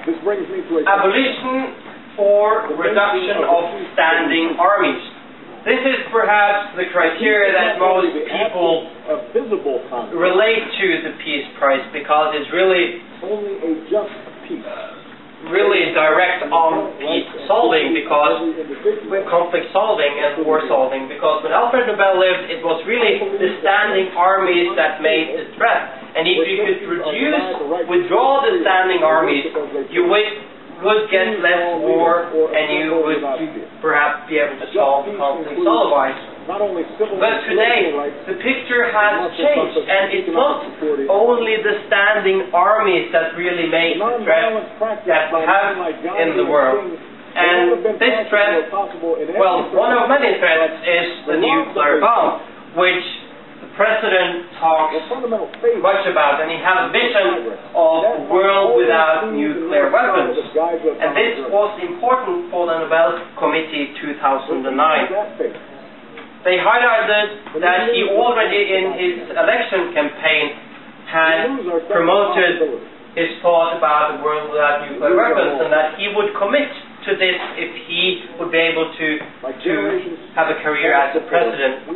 This brings me to abolition or reduction of standing armies. This is perhaps the criteria that most people relate to the Peace Prize, because it's really only a just peace. Really direct on peace solving, because conflict solving and war solving, because when Alfred Nobel lived, it was really the standing armies that made the threat. And if you could withdraw the standing armies, you would get less war, and you would perhaps be able to solve the conflict otherwise. But today, the picture has changed, and it's not only the standing armies that really make the threat that we have in the world. And this threat, well, one of many threats is the nuclear bomb, which the President talks much about, and he has a vision of a world without nuclear weapons. And this was important for the Nobel Committee 2009. They highlighted that he already in his election campaign had promoted his thought about a world without nuclear weapons, and that he would commit to this if he would be able to have a career as a president.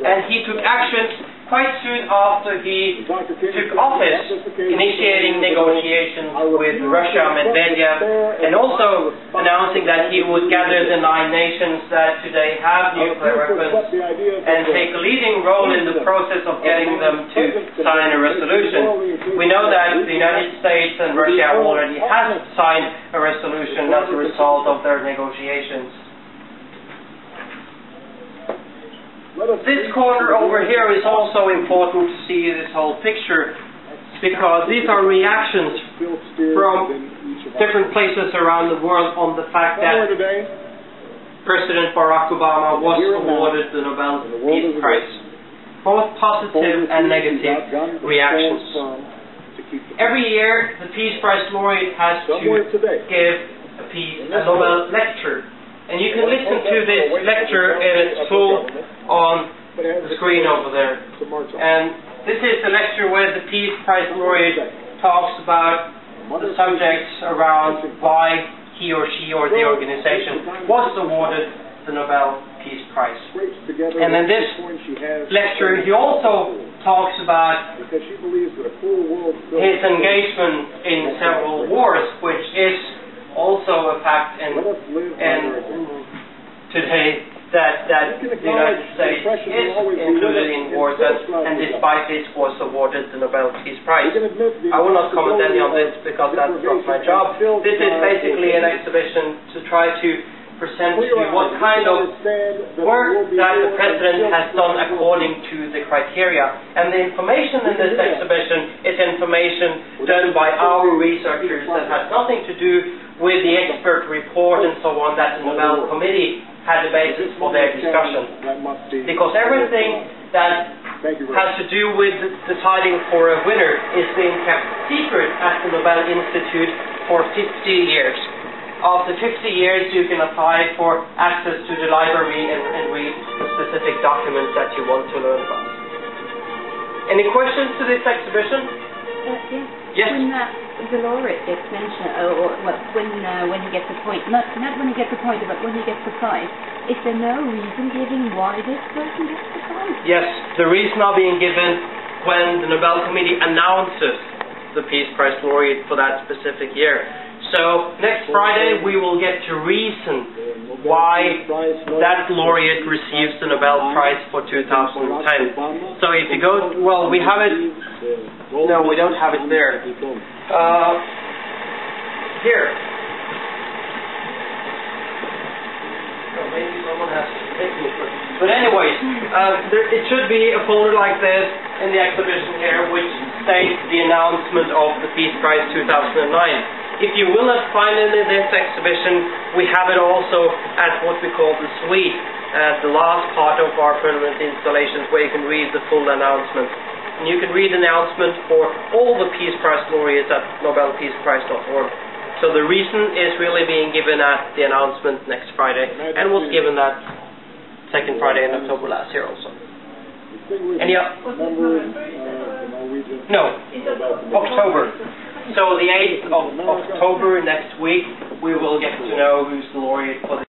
And he took action quite soon after he took office, initiating negotiations with Russia, Medvedev, and also announcing that he would gather the 9 nations that today have nuclear weapons and take a leading role in the process of getting them to sign a resolution. We know that the United States and Russia already have signed a resolution as a result of their negotiations. This corner over here is also important to see this whole picture, because these are reactions from different places around the world on the fact that President Barack Obama was awarded the Nobel Peace Prize. Both positive and negative reactions. Every year, the Peace Prize laureate has to give a Nobel lecture. And you can listen to this lecture in its full on the screen over there. And this is the lecture where the Peace Prize laureate talks about the subjects around why he or she or the organization was awarded the Nobel Peace Prize. And in this lecture he also talks about his engagement in several wars, which is also a fact in today, that the United States is included in wars, and despite this was awarded the Nobel Peace Prize. I will not comment any on this because that's not my job. This is basically an exhibition to try to present to you what kind of work that the President has done according to the criteria. And the information in this exhibition is information done by our researchers that has nothing to do with the expert report and so on that the Nobel Committee had the basis for their discussion. Because everything that has to do with deciding for a winner is being kept secret at the Nobel Institute for 50 years. After 50 years you can apply for access to the library and read the specific documents that you want to learn about. Any questions to this exhibition? Yes. Yes. When the laureate gets mentioned, when he gets a point, not when he gets a point, but when he gets the prize, is there no reason given why this person gets the prize? Yes, the reason are being given when the Nobel Committee announces the Peace Prize laureate for that specific year. So next Friday we will get to reason why that laureate receives the Nobel Prize for 2010. So if you go, well, we have it. No, we don't have it there. Here. Maybe someone has to take me. But anyways, it should be a folder like this in the exhibition here, which states the announcement of the Peace Prize 2009. If you will not find it in this exhibition, we have it also at what we call the suite, the last part of our permanent installations, where you can read the full announcement. And you can read the announcement for all the Peace Prize laureates at nobelpeaceprize.org. So the reason is really being given at the announcement next Friday, and was given that second Friday in October last year also. Any no, October. So the 8th of October next week, we will get to know who's the laureate for the